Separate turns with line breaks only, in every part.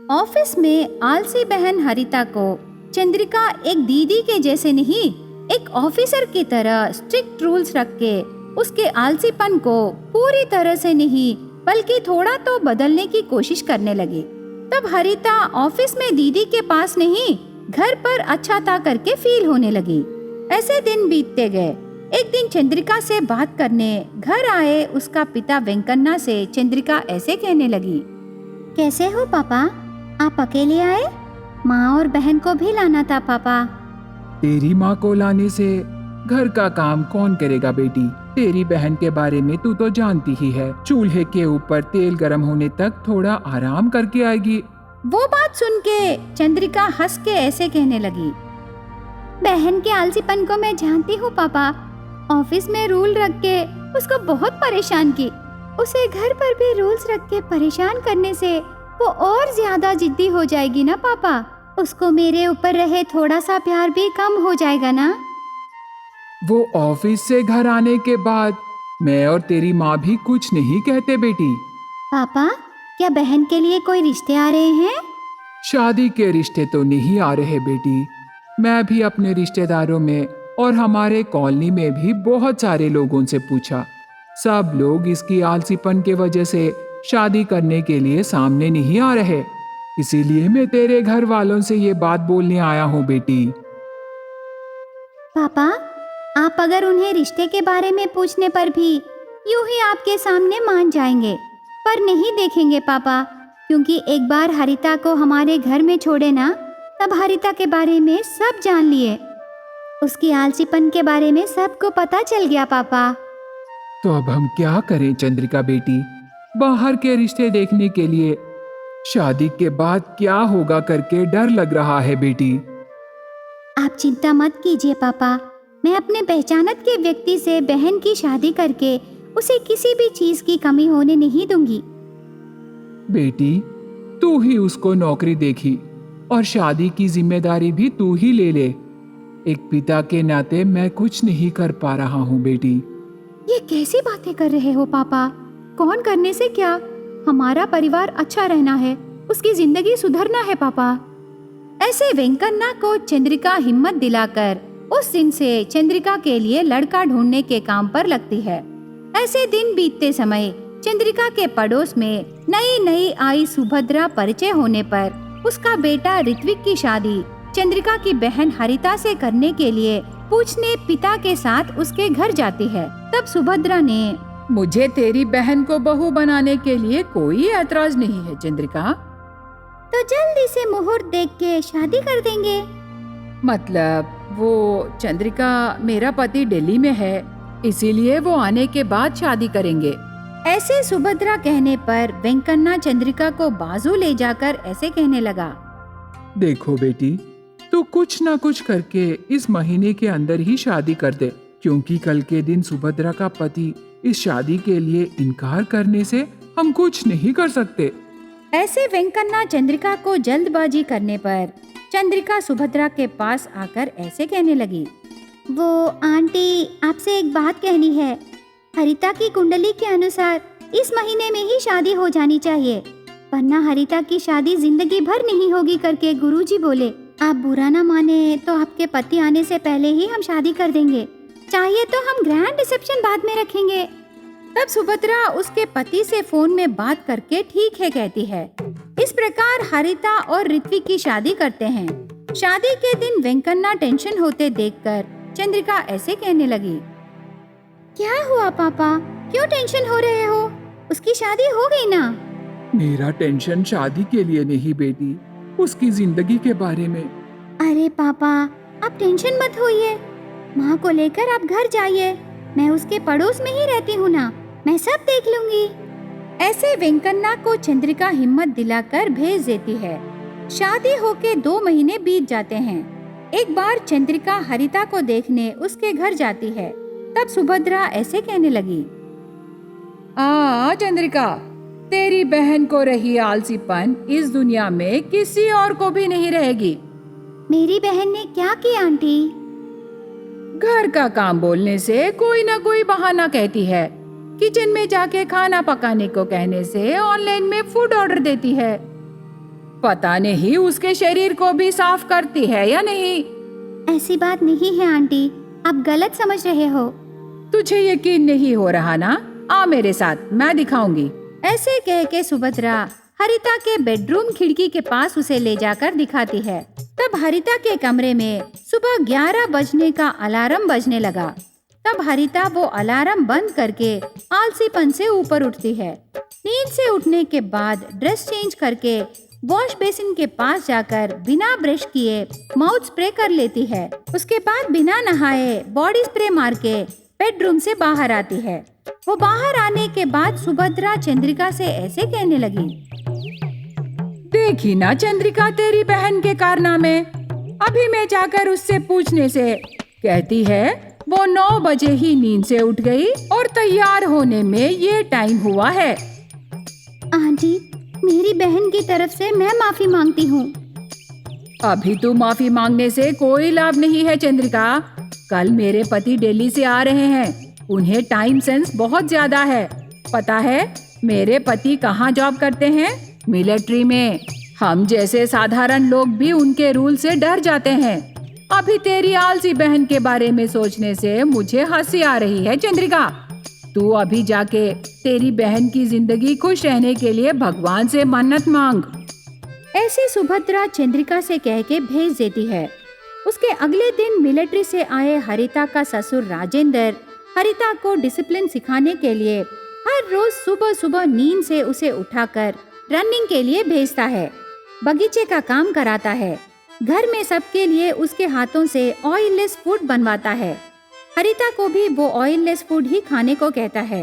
Office में आलसी बहन हरिता को चंद्रिका एक दीदी के जैसे नहीं, एक ऑफिसर की तरह स्ट्रिक्ट रूल्स रख के उसके आलसीपन को पूरी तरह से नहीं बल्कि थोड़ा तो बदलने की कोशिश करने लगी। तब हरिता ऑफिस में दीदी के पास नहीं, घर पर अच्छा था करके फील होने लगी। ऐसे दिन बीतते गए। एक दिन चंद्रिका से बात करने घर आए उसका पिता वेंकन्ना से चंद्रिका ऐसे कहने लगी, कैसे हो पापा? आप अकेले आए? माँ और बहन को भी लाना था पापा।
तेरी माँ को लाने से घर का काम कौन करेगा बेटी? तेरी बहन के बारे में तू तो जानती ही है, चूल्हे के ऊपर तेल गर्म होने तक थोड़ा आराम करके आएगी।
वो बात सुन के चंद्रिका हंस के ऐसे कहने लगी, बहन के आलसीपन को मैं जानती हूँ पापा। ऑफिस में रूल रख के उसको बहुत परेशान की। उसे घर पर भी रूल्स रख के परेशान करने से वो और ज्यादा जिद्दी हो जाएगी ना पापा। उसको मेरे ऊपर रहे थोड़ा सा प्यार भी कम हो जाएगा ना।
वो ऑफिस से घर आने के बाद मैं और तेरी माँ भी कुछ नहीं कहते बेटी।
पापा, क्या बहन के लिए कोई रिश्ते आ रहे हैं?
शादी के रिश्ते तो नहीं आ रहे बेटी। मैं भी अपने रिश्तेदारों में और हमारे कॉलोनी में भी बहुत सारे लोगों से पूछा। सब लोग इसकी आलसीपन के वजह से शादी करने के लिए सामने नहीं आ रहे। इसीलिए मैं तेरे घर वालों से ये बात बोलने आया हूँ बेटी।
पापा, आप अगर उन्हें रिश्ते के बारे में पूछने पर भी यूं ही आपके सामने मान जाएंगे, पर नहीं देखेंगे पापा, क्योंकि एक बार हरिता को हमारे घर में छोड़े ना, तब हरिता के बारे में सब जान लिए। उसकी आलसीपन के बारे में सबको पता चल गया पापा।
तो अब हम क्या करें चंद्रिका बेटी? बाहर के रिश्ते देखने के लिए शादी के बाद क्या होगा करके डर लग रहा है बेटी।
आप चिंता मत कीजिए पापा, मैं अपने पहचानत के व्यक्ति से बहन की शादी करके उसे किसी भी चीज की कमी होने नहीं दूंगी।
बेटी, तू ही उसको नौकरी देखी और शादी की जिम्मेदारी भी तू ही ले ले। एक पिता के नाते मैं कुछ नहीं कर पा रहा हूँ बेटी।
ये कैसी बातें कर रहे हो पापा? कौन करने से क्या? हमारा परिवार अच्छा रहना है, उसकी जिंदगी सुधरना है पापा। ऐसे वेंकन्ना को चंद्रिका हिम्मत दिलाकर उस दिन से चंद्रिका के लिए लड़का ढूंढने के काम पर लगती है। ऐसे दिन बीतते समय चंद्रिका के पड़ोस में नई नई आई सुभद्रा परिचय होने पर उसका बेटा ऋत्विक की शादी चंद्रिका की बहन हरिता से करने के लिए पूछने पिता के साथ उसके घर जाती है। तब सुभद्रा ने,
मुझे तेरी बहन को बहू बनाने के लिए कोई ऐतराज नहीं है चंद्रिका।
तो जल्दी से मुहूर्त देख के शादी कर देंगे।
मतलब वो चंद्रिका, मेरा पति दिल्ली में है, इसीलिए वो आने के बाद शादी करेंगे।
ऐसे सुभद्रा कहने पर वेंकन्ना चंद्रिका को बाजू ले जाकर ऐसे कहने लगा,
देखो बेटी, तू कुछ ना कुछ करके इस महीने के अंदर ही शादी कर दे, क्योंकि कल के दिन सुभद्रा का पति इस शादी के लिए इनकार करने से हम कुछ नहीं कर सकते।
ऐसे वेंकन्ना चंद्रिका को जल्दबाजी करने पर चंद्रिका सुभद्रा के पास आकर ऐसे कहने लगी, वो आंटी, आपसे एक बात कहनी है। हरिता की कुंडली के अनुसार इस महीने में ही शादी हो जानी चाहिए, वरना हरिता की शादी जिंदगी भर नहीं होगी करके गुरुजी बोले। आप बुरा ना माने तो आपके पति आने से पहले ही हम शादी कर देंगे, चाहिए तो हम ग्रैंड रिसेप्शन बाद में रखेंगे। तब सुभद्रा उसके पति से फोन में बात करके ठीक है कहती है। इस प्रकार हरिता और ऋत्विक की शादी करते हैं। शादी के दिन वेंकन्ना टेंशन होते देखकर चंद्रिका ऐसे कहने लगी, क्या हुआ पापा, क्यों टेंशन हो रहे हो? उसकी शादी हो गई ना।
मेरा टेंशन शादी के लिए नहीं बेटी, उसकी जिंदगी के बारे में।
अरे पापा, आप टेंशन मत होइए, माँ को लेकर आप घर जाइए, मैं उसके पड़ोस में ही रहती हूँ ना, मैं सब देख लूंगी। ऐसे वेंकन्ना को चंद्रिका हिम्मत दिलाकर भेज देती है। शादी होके 2 महीने बीत जाते हैं। एक बार चंद्रिका हरिता को देखने उसके घर जाती है। तब सुभद्रा ऐसे कहने लगी,
चंद्रिका, तेरी बहन को रही आलसीपन इस दुनिया में किसी और को भी नहीं रहेगी।
मेरी बहन ने क्या किया आंटी?
घर का काम बोलने से कोई ना कोई बहाना कहती है, किचन में जाके खाना पकाने को कहने से ऑनलाइन में फूड ऑर्डर देती है। पता नहीं उसके शरीर को भी साफ करती है या नहीं।
ऐसी बात नहीं है आंटी, आप गलत समझ रहे हो।
तुझे यकीन नहीं हो रहा ना? आ मेरे साथ, मैं दिखाऊंगी।
ऐसे कह के सुभद्रा हरिता के बेडरूम खिड़की के पास उसे ले जाकर दिखाती है। तब हरिता के कमरे में सुबह 11 बजने का अलार्म बजने लगा। तब हरिता वो अलार्म बंद करके आलसीपन से ऊपर उठती है। नींद से उठने के बाद ड्रेस चेंज करके वॉश बेसिन के पास जाकर बिना ब्रश किए माउथ स्प्रे कर लेती है। उसके बाद बिना नहाए बॉडी स्प्रे मार के बेडरूम से बाहर आती है। वो बाहर आने के बाद सुभद्रा चंद्रिका से ऐसे कहने लगी,
देखी ना चंद्रिका तेरी बहन के कारनामे। अभी मैं जाकर उससे पूछने से कहती है वो 9 बजे ही नींद से उठ गई और तैयार होने में ये टाइम हुआ है।
आंटी, मेरी बहन की तरफ से मैं माफी मांगती हूँ।
अभी तू माफी मांगने से कोई लाभ नहीं है चंद्रिका। कल मेरे पति दिल्ली से आ रहे हैं। उन्हें टाइम सेंस बहुत ज्यादा है। पता है मेरे पति कहाँ जॉब करते हैं? मिलिट्री में। हम जैसे साधारण लोग भी उनके रूल से डर जाते हैं। अभी तेरी आलसी बहन के बारे में सोचने से मुझे हंसी आ रही है चंद्रिका। तू अभी जाके तेरी बहन की जिंदगी खुश रहने के लिए भगवान से मन्नत मांग।
ऐसे सुभद्रा चंद्रिका से कह के भेज देती है। उसके अगले दिन मिलिट्री से आए हरिता का ससुर राजेंद्र हरिता को डिसिप्लिन सिखाने के लिए हर रोज सुबह सुबह नींद से उसे उठाकर रनिंग के लिए भेजता है। बगीचे का काम कराता है। घर में सबके लिए उसके हाथों से ऑयललेस फूड बनवाता है। हरिता को भी वो ऑयललेस फूड ही खाने को कहता है।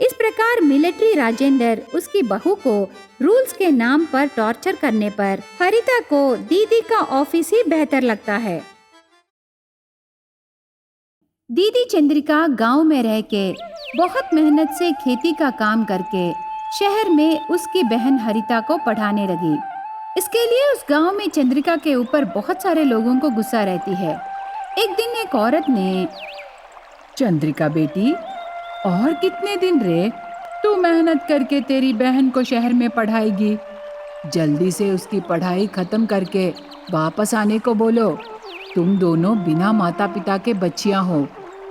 इस प्रकार मिलिट्री राजेंद्र उसकी बहू को रूल्स के नाम पर टॉर्चर करने पर हरिता को दीदी का ऑफिस ही बेहतर लगता है। दीदी चंद्रिका गांव में रह के बहुत मेहनत से खेती का काम करके शहर में उसकी बहन हरिता को पढ़ाने लगी। इसके लिए उस गांव में चंद्रिका के ऊपर बहुत सारे लोगों को गुस्सा रहती है। एक दिन एक औरत ने,
चंद्रिका बेटी, और कितने दिन रे तू मेहनत करके तेरी बहन को शहर में पढ़ाएगी? जल्दी से उसकी पढ़ाई खत्म करके वापस आने को बोलो। तुम दोनों बिना माता पिता के बच्चियां हो।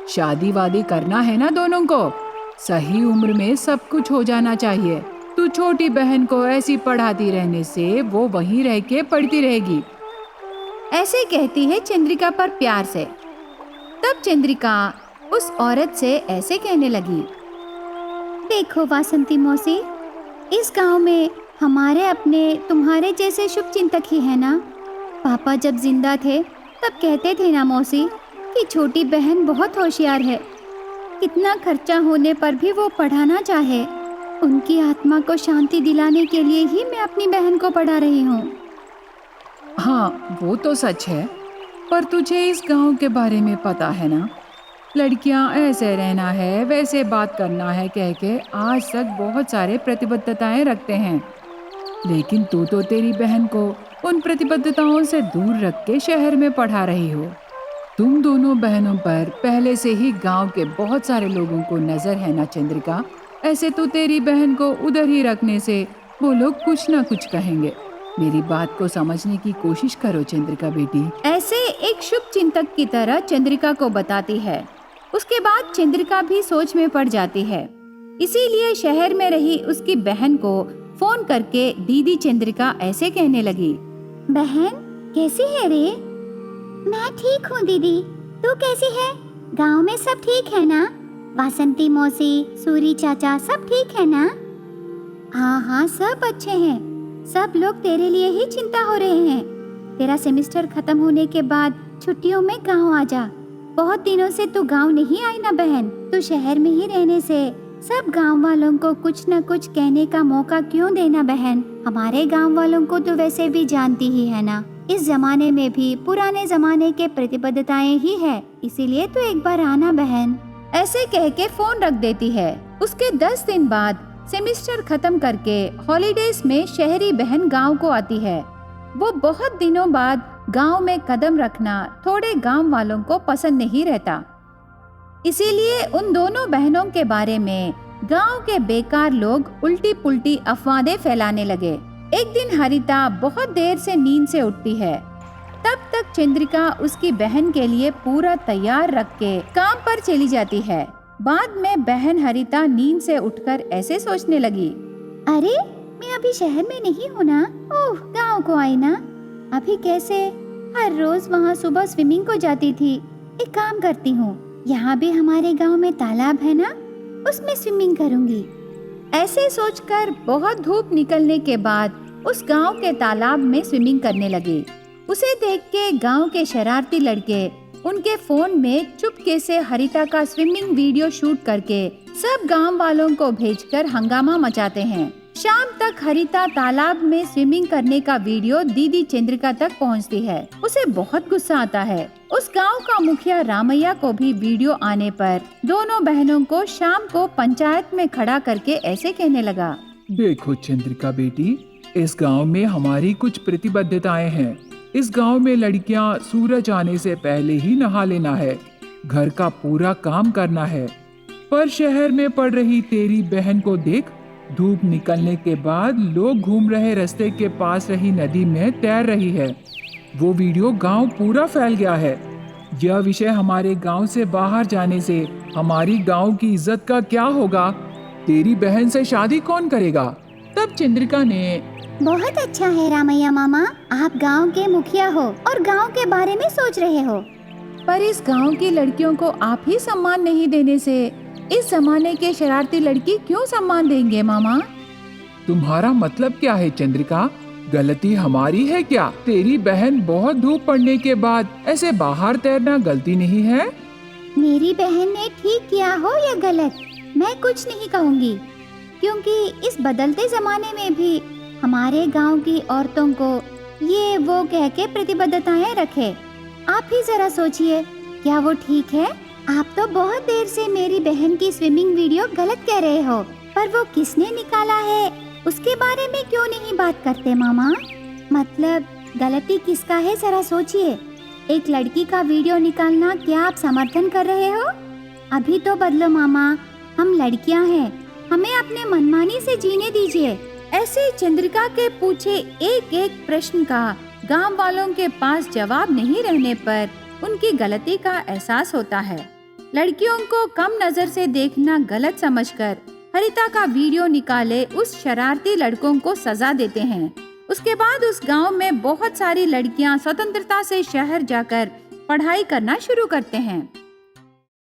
शादी वादी करना है ना दोनों को। सही उम्र में सब कुछ हो जाना चाहिए। तू छोटी बहन को ऐसी पढ़ाती रहने से वो वहीं रह के पढ़ती रहेगी।
ऐसे कहती है चंद्रिका पर प्यार से। तब चंद्रिका उस औरत से ऐसे कहने लगी, देखो वासंती मौसी, इस गांव में हमारे अपने तुम्हारे जैसे शुभ चिंतक ही है ना। पापा जब जिंदा थे तब कहते थे ना मौसी कि छोटी बहन बहुत होशियार है। कितना खर्चा होने पर भी वो पढ़ाना चाहे। उनकी आत्मा को शांति दिलाने के लिए ही मैं अपनी बहन को पढ़ा रही हूँ।
हाँ, वो तो सच है, पर तुझे इस गांव के बारे में पता है ना। लड़कियां ऐसे रहना है, वैसे बात करना है कह के आज तक बहुत सारे प्रतिबद्धताएं रखते हैं। लेकिन तू तो तेरी बहन को उन प्रतिबद्धताओं से दूर रख के शहर में पढ़ा रही हो। तुम दोनों बहनों पर पहले से ही गांव के बहुत सारे लोगों को नजर है ना चंद्रिका। ऐसे तो तेरी बहन को उधर ही रखने से वो लोग कुछ ना कुछ कहेंगे। मेरी बात को समझने की कोशिश करो चंद्रिका बेटी।
ऐसे एक शुभ चिंतक की तरह चंद्रिका को बताती है। उसके बाद चंद्रिका भी सोच में पड़ जाती है। इसीलिए शहर में रही उसकी बहन को फोन करके दीदी चंद्रिका ऐसे कहने लगी, बहन कैसी है रे? मैं ठीक हूँ दीदी, तू कैसी है? गांव में सब ठीक है ना? वासंती मौसी, सूरी चाचा सब ठीक है ना? हाँ हाँ, सब अच्छे हैं। सब लोग तेरे लिए ही चिंता हो रहे हैं। तेरा सेमेस्टर खत्म होने के बाद छुट्टियों में गांव आ जा। बहुत दिनों से तू गांव नहीं आई ना बहन। तू शहर में ही रहने से सब गांव वालों को कुछ न कुछ कहने का मौका क्यों देना बहन? हमारे गांव वालों को तो वैसे भी जानती ही है ना। इस जमाने में भी पुराने जमाने के प्रतिबद्धताएं ही है, इसीलिए तो एक बार आना बहन। ऐसे कह के फोन रख देती है। उसके 10 दिन बाद सेमेस्टर खत्म करके हॉलीडेज में शहरी बहन गांव को आती है। वो बहुत दिनों बाद गांव में कदम रखना थोड़े गांव वालों को पसंद नहीं रहता। इसीलिए उन दोनों बहनों के बारे में गांव के बेकार लोग उल्टी पुल्टी अफवाहें फैलाने लगे। एक दिन हरिता बहुत देर से नींद से उठती है। तब तक चंद्रिका उसकी बहन के लिए पूरा तैयार रख के काम पर चली जाती है। बाद में बहन हरिता नींद से उठकर ऐसे सोचने लगी, अरे मैं अभी शहर में नहीं हूँ ना, ओह गाँव को आई ना, अभी कैसे हर रोज वहाँ सुबह स्विमिंग को जाती थी। एक काम करती हूँ, यहाँ भी हमारे गांव में तालाब है ना, उसमें स्विमिंग करूँगी। ऐसे सोचकर बहुत धूप निकलने के बाद उस गांव के तालाब में स्विमिंग करने लगी। उसे देख के गांव के शरारती लड़के उनके फोन में चुपके से हरिता का स्विमिंग वीडियो शूट करके सब गांव वालों को भेजकर हंगामा मचाते हैं। शाम तक हरिता तालाब में स्विमिंग करने का वीडियो दीदी चंद्रिका तक पहुंचती है। उसे बहुत गुस्सा आता है। उस गांव का मुखिया रामैया को भी वीडियो आने पर दोनों बहनों को शाम को पंचायत में खड़ा करके ऐसे कहने लगा,
देखो चंद्रिका बेटी, इस गांव में हमारी कुछ प्रतिबद्धताएं हैं। इस गांव में लड़कियां सूरज आने से पहले ही नहा लेना है, घर का पूरा काम करना है। पर शहर में पड़ रही तेरी बहन को देख, धूप निकलने के बाद लोग घूम रहे रास्ते के पास रही नदी में तैर रही है। वो वीडियो गांव पूरा फैल गया है। यह विषय हमारे गांव से बाहर जाने से हमारी गांव की इज्जत का क्या होगा? तेरी बहन से शादी कौन करेगा? तब चंद्रिका ने,
बहुत अच्छा है रामैया मामा, आप गांव के मुखिया हो और गांव के बारे में सोच रहे हो, पर इस गांव की लड़कियों को आप ही सम्मान नहीं देने से इस जमाने के शरारती लड़की क्यों सम्मान देंगे मामा?
तुम्हारा मतलब क्या है चंद्रिका? गलती हमारी है क्या? तेरी बहन बहुत धूप पड़ने के बाद ऐसे बाहर तैरना गलती नहीं है?
मेरी बहन ने ठीक किया हो या गलत, मैं कुछ नहीं कहूँगी, क्योंकि इस बदलते जमाने में भी हमारे गांव की औरतों को ये वो कह के प्रतिबद्धताएं रखे। आप ही जरा सोचिए, क्या वो ठीक है? आप तो बहुत देर से मेरी बहन की स्विमिंग वीडियो गलत कह रहे हो, पर वो किसने निकाला है उसके बारे में क्यों नहीं बात करते मामा? मतलब गलती किसका है जरा सोचिए। एक लड़की का वीडियो निकालना क्या आप समर्थन कर रहे हो? अभी तो बदलो मामा, हम लड़कियां हैं, हमें अपने मनमानी से जीने दीजिए। ऐसे चंद्रिका के पूछे एक एक प्रश्न का गांव वालों के पास जवाब नहीं रहने पर उनकी गलती का एहसास होता है। लड़कियों को कम नजर से देखना गलत समझकर हरिता का वीडियो निकाले उस शरारती लड़कों को सजा देते हैं। उसके बाद उस गांव में बहुत सारी लड़कियां स्वतंत्रता से शहर जाकर पढ़ाई करना शुरू करते हैं।